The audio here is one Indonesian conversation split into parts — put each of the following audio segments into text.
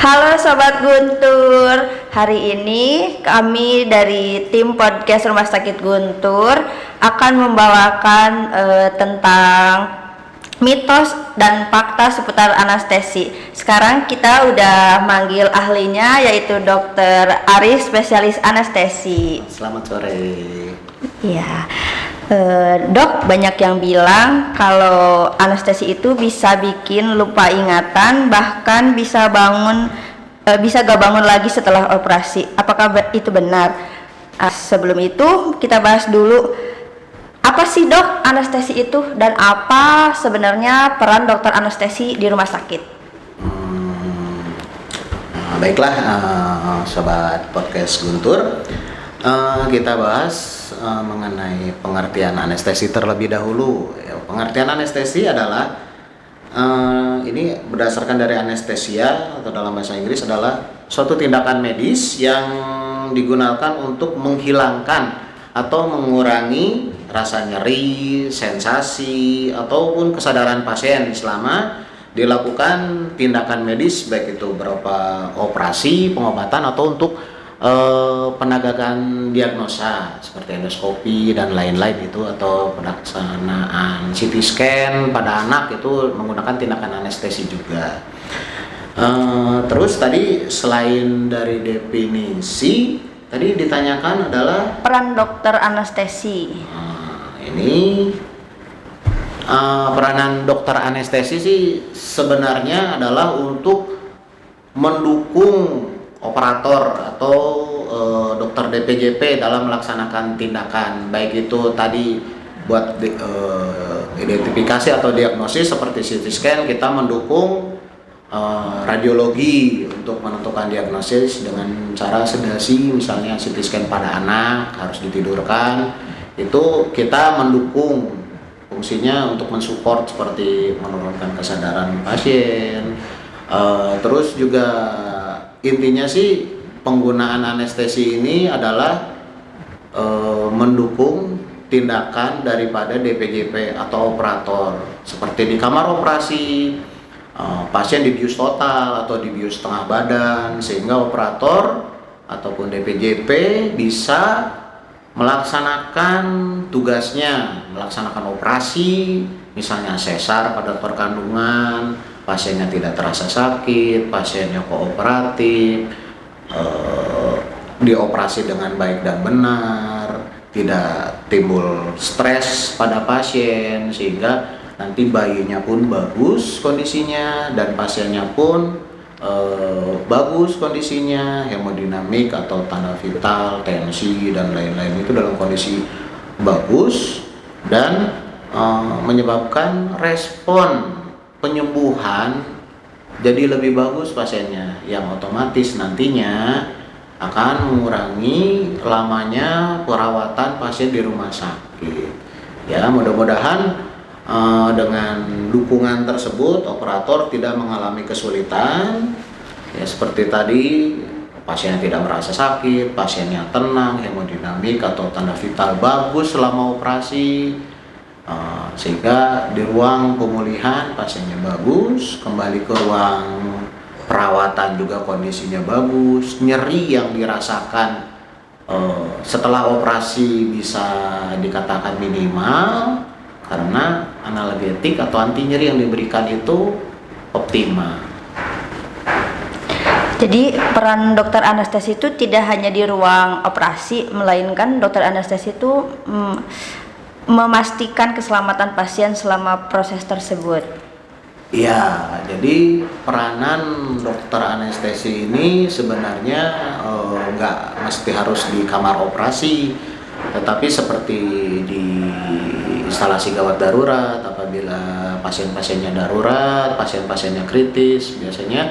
Halo Sobat Guntur, hari ini kami dari tim podcast Rumah Sakit Guntur akan membawakan tentang mitos dan fakta seputar anestesi. Sekarang kita udah manggil ahlinya yaitu Dr. Aris, spesialis anestesi. Selamat sore. Iya. Dok, banyak yang bilang kalau anestesi itu bisa bikin lupa ingatan, bahkan bisa gak bangun lagi setelah operasi. Apakah itu benar? Sebelum itu kita bahas dulu, apa sih dok anestesi itu dan apa sebenarnya peran dokter anestesi di rumah sakit? Baiklah, sobat podcast Guntur, kita bahas mengenai pengertian anestesi terlebih dahulu. Pengertian anestesi adalah ini berdasarkan dari anestesia atau dalam bahasa Inggris adalah suatu tindakan medis yang digunakan untuk menghilangkan atau mengurangi rasa nyeri, sensasi ataupun kesadaran pasien selama dilakukan tindakan medis, baik itu berupa operasi, pengobatan atau untuk penegakan diagnosa seperti endoskopi dan lain-lain itu, atau pelaksanaan CT scan pada anak itu menggunakan tindakan anestesi juga. Terus tadi selain dari definisi tadi ditanyakan adalah Peran dokter anestesi. Ini peranan dokter anestesi sih sebenarnya adalah untuk mendukung operator atau dokter DPJP dalam melaksanakan tindakan, baik itu tadi buat identifikasi atau diagnosis seperti CT scan, kita mendukung radiologi untuk menentukan diagnosis dengan cara sedasi, misalnya CT scan pada anak harus ditidurkan, itu kita mendukung fungsinya untuk mensupport seperti menurunkan kesadaran pasien. Terus juga intinya sih penggunaan anestesi ini adalah mendukung tindakan daripada DPJP atau operator, seperti di kamar operasi pasien dibius total atau dibius setengah badan, sehingga operator ataupun DPJP bisa melaksanakan tugasnya, melaksanakan operasi, misalnya sesar pada dokter kandungan, pasiennya tidak terasa sakit, pasiennya kooperatif, dioperasi dengan baik dan benar, tidak timbul stres pada pasien, sehingga nanti bayinya pun bagus kondisinya dan pasiennya pun bagus kondisinya, hemodinamik atau tanda vital, tensi dan lain-lain itu dalam kondisi bagus, dan menyebabkan respon penyembuhan jadi lebih bagus pasiennya, yang otomatis nantinya akan mengurangi lamanya perawatan pasien di rumah sakit. Ya, mudah-mudahan dengan dukungan tersebut operator tidak mengalami kesulitan. Ya, seperti tadi pasiennya tidak merasa sakit, pasiennya tenang, hemodinamik atau tanda vital bagus selama operasi. Sehingga di ruang pemulihan pasiennya bagus, kembali ke ruang perawatan juga kondisinya bagus, nyeri yang dirasakan setelah operasi bisa dikatakan minimal karena analgetik atau anti nyeri yang diberikan itu optimal. Jadi peran dokter anestesi itu tidak hanya di ruang operasi, melainkan dokter anestesi itu memastikan keselamatan pasien selama proses tersebut. Ya, jadi peranan dokter anestesi ini sebenarnya nggak mesti harus di kamar operasi, tetapi seperti di instalasi gawat darurat, apabila pasien-pasiennya darurat, pasien-pasiennya kritis, biasanya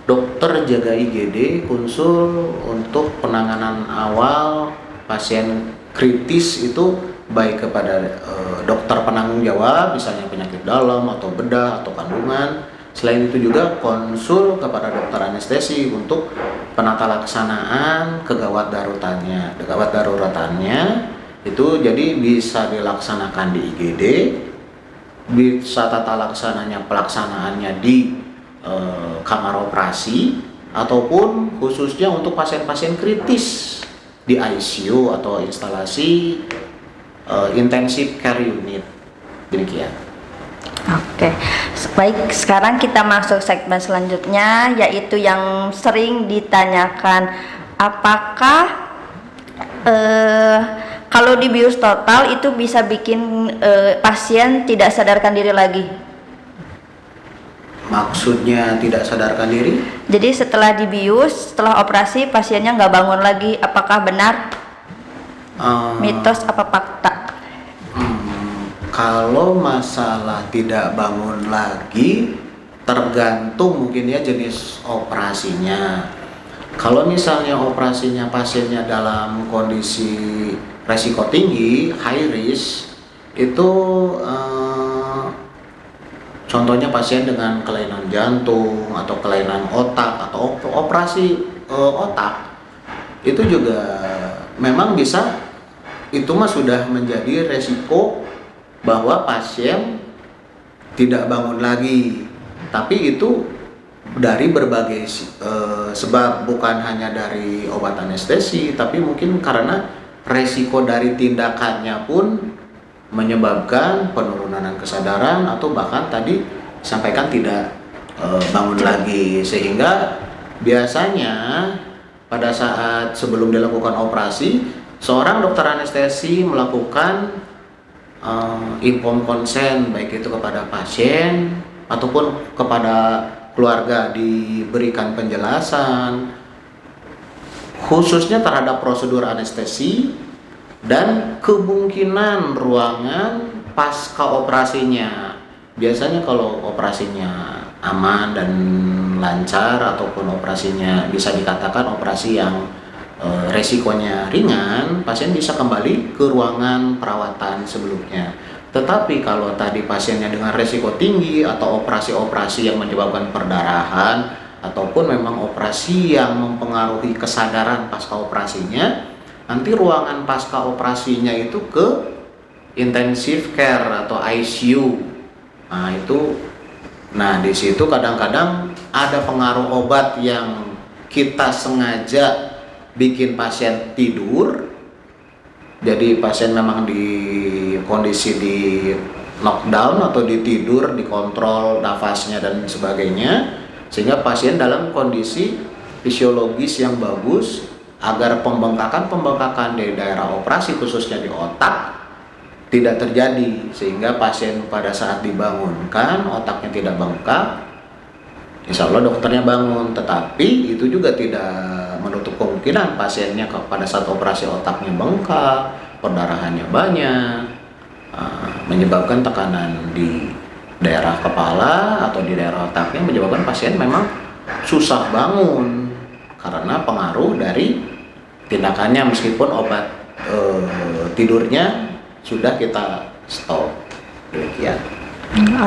dokter jaga IGD konsul untuk penanganan awal pasien kritis itu, baik kepada dokter penanggung jawab, misalnya penyakit dalam atau bedah atau kandungan. Selain itu juga konsul kepada dokter anestesi untuk penata laksanaan kegawat daruratannya. Kegawat daruratannya itu jadi bisa dilaksanakan di IGD, bisa tata laksananya pelaksanaannya di kamar operasi, ataupun khususnya untuk pasien-pasien kritis di ICU atau instalasi intensive care unit. Demikian. Oke, baik. Sekarang kita masuk segmen selanjutnya, yaitu yang sering ditanyakan, apakah kalau dibius total itu bisa bikin pasien tidak sadarkan diri lagi? Maksudnya tidak sadarkan diri? Jadi setelah dibius, setelah operasi pasiennya nggak bangun lagi, apakah benar? Mitos apa fakta? Kalau masalah tidak bangun lagi, tergantung mungkin ya jenis operasinya. Kalau misalnya operasinya pasiennya dalam kondisi resiko tinggi, high risk, itu contohnya pasien dengan kelainan jantung atau kelainan otak atau operasi otak, itu juga memang bisa, itu mah sudah menjadi resiko bahwa pasien tidak bangun lagi. Tapi itu dari berbagai sebab, bukan hanya dari obat anestesi, tapi mungkin karena resiko dari tindakannya pun menyebabkan penurunan kesadaran atau bahkan tadi sampaikan tidak bangun lagi. Sehingga biasanya pada saat sebelum dilakukan operasi, seorang dokter anestesi melakukan inform consent, baik itu kepada pasien ataupun kepada keluarga, diberikan penjelasan khususnya terhadap prosedur anestesi dan kemungkinan ruangan pasca operasinya. Biasanya kalau operasinya aman dan lancar ataupun operasinya bisa dikatakan operasi yang resikonya ringan, pasien bisa kembali ke ruangan perawatan sebelumnya. Tetapi kalau tadi pasiennya dengan resiko tinggi atau operasi-operasi yang menyebabkan perdarahan ataupun memang operasi yang mempengaruhi kesadaran pasca operasinya, nanti ruangan pasca operasinya itu ke intensive care atau ICU. Nah di situ kadang-kadang ada pengaruh obat yang kita sengaja bikin pasien tidur. Jadi pasien memang di kondisi di knockdown atau ditidur, dikontrol nafasnya dan sebagainya, sehingga pasien dalam kondisi fisiologis yang bagus agar pembengkakan di daerah operasi khususnya di otak tidak terjadi, sehingga pasien pada saat dibangunkan otaknya tidak bengkak, insya Allah dokternya bangun. Tetapi itu juga tidak menutup kemungkinan pasiennya pada saat operasi otaknya bengkak, perdarahannya banyak, menyebabkan tekanan di daerah kepala atau di daerah otaknya, menyebabkan pasien memang susah bangun karena pengaruh dari tindakannya, meskipun obat tidurnya sudah kita stop. Demikian.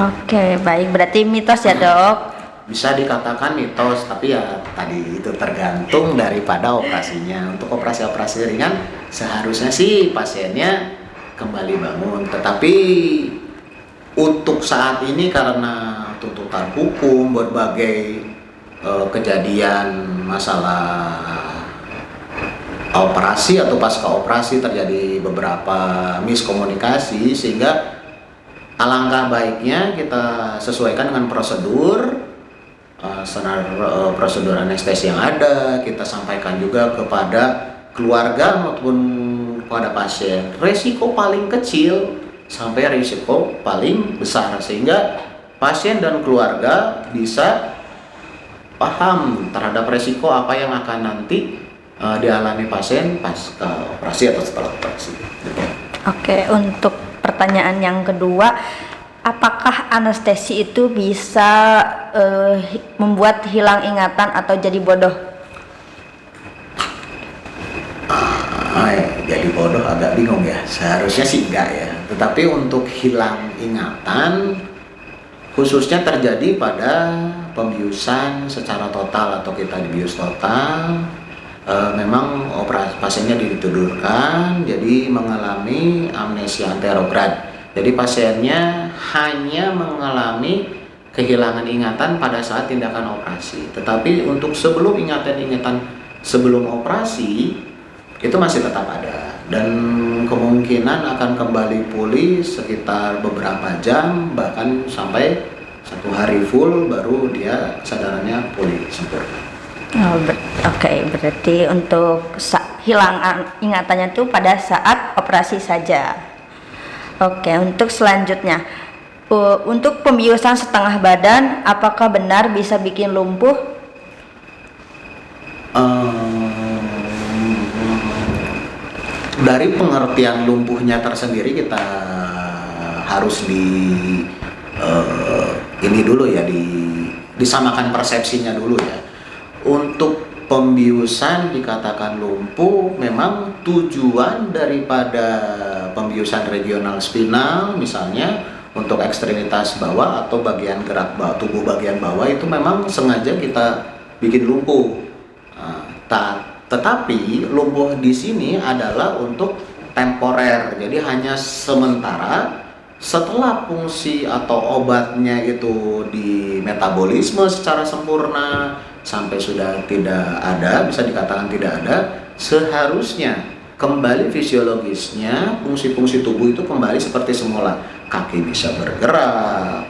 Oke, baik. Berarti mitos ya, Dok? Bisa dikatakan mitos, tapi ya tadi itu tergantung daripada operasinya. Untuk operasi-operasi ringan seharusnya sih pasiennya kembali bangun. Tetapi untuk saat ini karena tuntutan hukum, berbagai kejadian masalah operasi atau pasca operasi terjadi beberapa miskomunikasi, sehingga alangkah baiknya kita sesuaikan dengan prosedur prosedur anestesi yang ada. Kita sampaikan juga kepada keluarga maupun kepada pasien resiko paling kecil sampai risiko paling besar, sehingga pasien dan keluarga bisa paham terhadap resiko apa yang akan nanti dialami pasien pasca operasi atau setelah operasi. Oke, untuk pertanyaan yang kedua, apakah anestesi itu bisa membuat hilang ingatan atau jadi bodoh? Jadi bodoh agak bingung ya. Seharusnya sih enggak ya. Tetapi untuk hilang ingatan khususnya terjadi pada pembiusan secara total atau kita dibius total. Memang pasiennya ditidurkan, jadi mengalami amnesia anterograd. Jadi pasiennya hanya mengalami kehilangan ingatan pada saat tindakan operasi. Tetapi untuk sebelum ingatan-ingatan sebelum operasi itu masih tetap ada, dan kemungkinan akan kembali pulih sekitar beberapa jam, bahkan sampai 1 hari full baru dia kesadarannya pulih sempurna. Oke, berarti untuk hilang ingatannya itu pada saat operasi saja. Oke, untuk selanjutnya, untuk pembiusan setengah badan, apakah benar bisa bikin lumpuh? Dari pengertian lumpuhnya tersendiri kita harus ini dulu ya, disamakan persepsinya dulu ya. Untuk pembiusan dikatakan lumpuh, memang tujuan daripada pembiusan regional spinal misalnya untuk ekstremitas bawah atau bagian gerak tubuh bagian bawah itu memang sengaja kita bikin lumpuh. Tetapi lumpuh di sini adalah untuk temporer, jadi hanya sementara. Setelah fungsi atau obatnya itu di metabolisme secara sempurna sampai sudah tidak ada, bisa dikatakan tidak ada, seharusnya kembali fisiologisnya, fungsi-fungsi tubuh itu kembali seperti semula. Kaki bisa bergerak,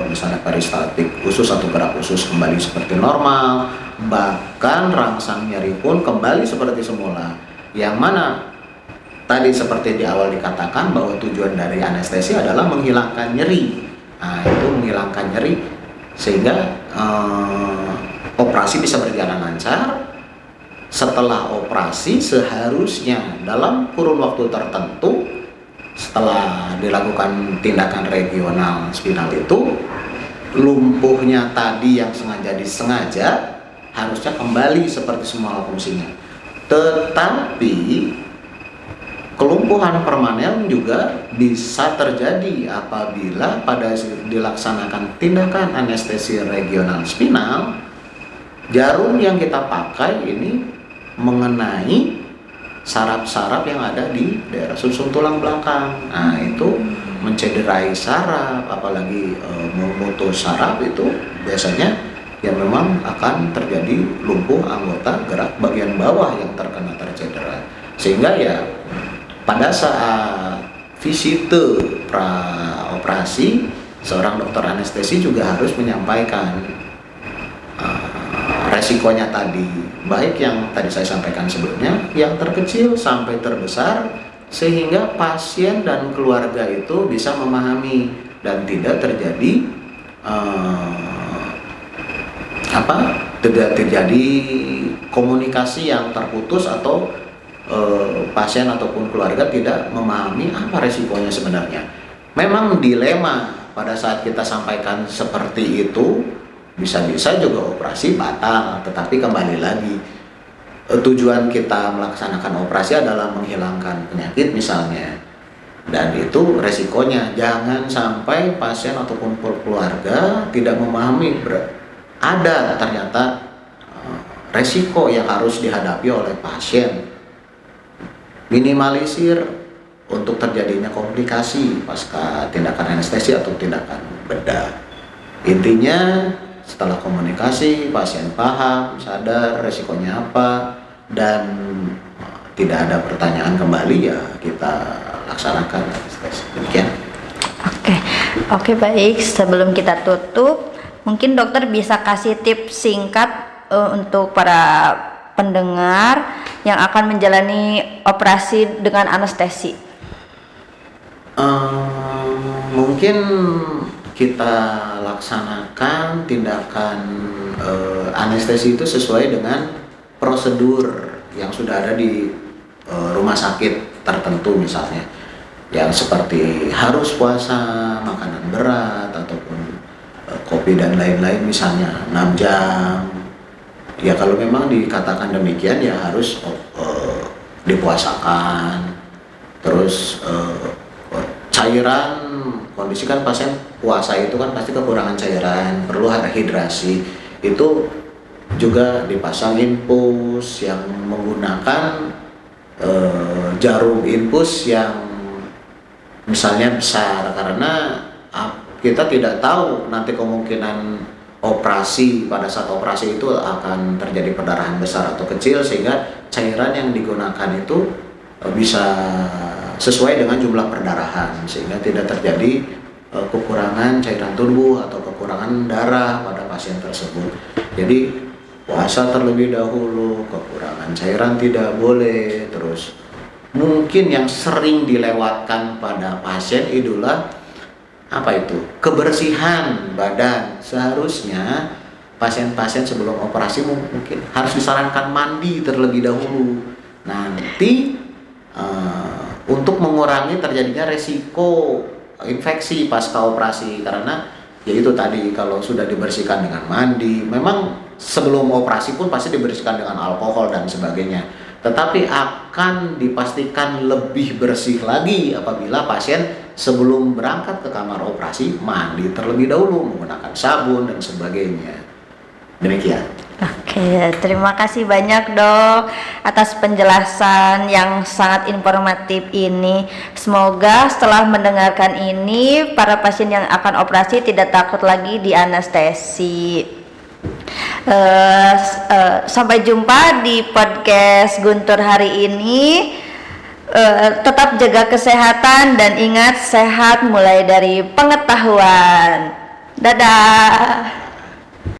misalnya peristaltik usus atau gerak usus kembali seperti normal, bahkan rangsang nyeri pun kembali seperti semula. Yang mana tadi seperti di awal dikatakan bahwa tujuan dari anestesi adalah menghilangkan nyeri. Nah, itu menghilangkan nyeri sehingga operasi bisa berjalan lancar. Setelah operasi seharusnya dalam kurun waktu tertentu setelah dilakukan tindakan regional spinal itu, lumpuhnya tadi yang sengaja disengaja harusnya kembali seperti semula fungsinya. Tetapi kelumpuhan permanen juga bisa terjadi apabila pada dilaksanakan tindakan anestesi regional spinal, jarum yang kita pakai ini mengenai saraf-saraf yang ada di daerah sumsum tulang belakang. Nah, itu mencederai saraf, apalagi memutus saraf, itu biasanya ya memang akan terjadi lumpuh anggota gerak bagian bawah yang tercedera. Sehingga ya pada saat visite pra-operasi, seorang dokter anestesi juga harus menyampaikan resikonya tadi, baik yang tadi saya sampaikan sebelumnya, yang terkecil sampai terbesar, sehingga pasien dan keluarga itu bisa memahami dan tidak terjadi tidak terjadi komunikasi yang terputus atau pasien ataupun keluarga tidak memahami apa resikonya sebenarnya. Memang dilema pada saat kita sampaikan seperti itu, bisa-bisa juga operasi batal, tetapi kembali lagi tujuan kita melaksanakan operasi adalah menghilangkan penyakit misalnya, dan itu resikonya jangan sampai pasien ataupun keluarga tidak memahami ada ternyata resiko yang harus dihadapi oleh pasien. Minimalisir untuk terjadinya komplikasi pasca tindakan anestesi atau tindakan bedah. Intinya setelah komunikasi, pasien paham, sadar resikonya apa, dan tidak ada pertanyaan kembali, ya kita laksanakan anestesi. Demikian. Oke, baik. Sebelum kita tutup, mungkin dokter bisa kasih tips singkat untuk para pendengar yang akan menjalani operasi dengan anestesi. Mungkin kita laksanakan tindakan anestesi itu sesuai dengan prosedur yang sudah ada di rumah sakit tertentu, misalnya yang seperti harus puasa, makanan berat, ataupun kopi dan lain-lain, misalnya 6 jam. Ya kalau memang dikatakan demikian ya harus dipuasakan. Terus cairan, kondisi kan pasien puasa itu kan pasti kekurangan cairan, perlu ada hidrasi. Itu juga dipasang infus yang menggunakan jarum infus yang misalnya besar, karena kita tidak tahu nanti kemungkinan pada saat operasi itu akan terjadi perdarahan besar atau kecil, sehingga cairan yang digunakan itu bisa sesuai dengan jumlah perdarahan, sehingga tidak terjadi kekurangan cairan tubuh atau kekurangan darah pada pasien tersebut. Jadi puasa terlebih dahulu, kekurangan cairan tidak boleh. Terus mungkin yang sering dilewatkan pada pasien itulah kebersihan badan. Seharusnya pasien-pasien sebelum operasi mungkin harus disarankan mandi terlebih dahulu. Nanti untuk mengurangi terjadinya resiko infeksi pasca operasi, karena yaitu tadi kalau sudah dibersihkan dengan mandi, memang sebelum operasi pun pasti dibersihkan dengan alkohol dan sebagainya, tetapi akan dipastikan lebih bersih lagi apabila pasien sebelum berangkat ke kamar operasi mandi terlebih dahulu menggunakan sabun dan sebagainya. Demikian. Oke, terima kasih banyak Dok atas penjelasan yang sangat informatif ini. Semoga setelah mendengarkan ini para pasien yang akan operasi tidak takut lagi di anestesi. Sampai jumpa di podcast Guntur hari ini. Tetap jaga kesehatan dan ingat, sehat mulai dari pengetahuan. Dadah.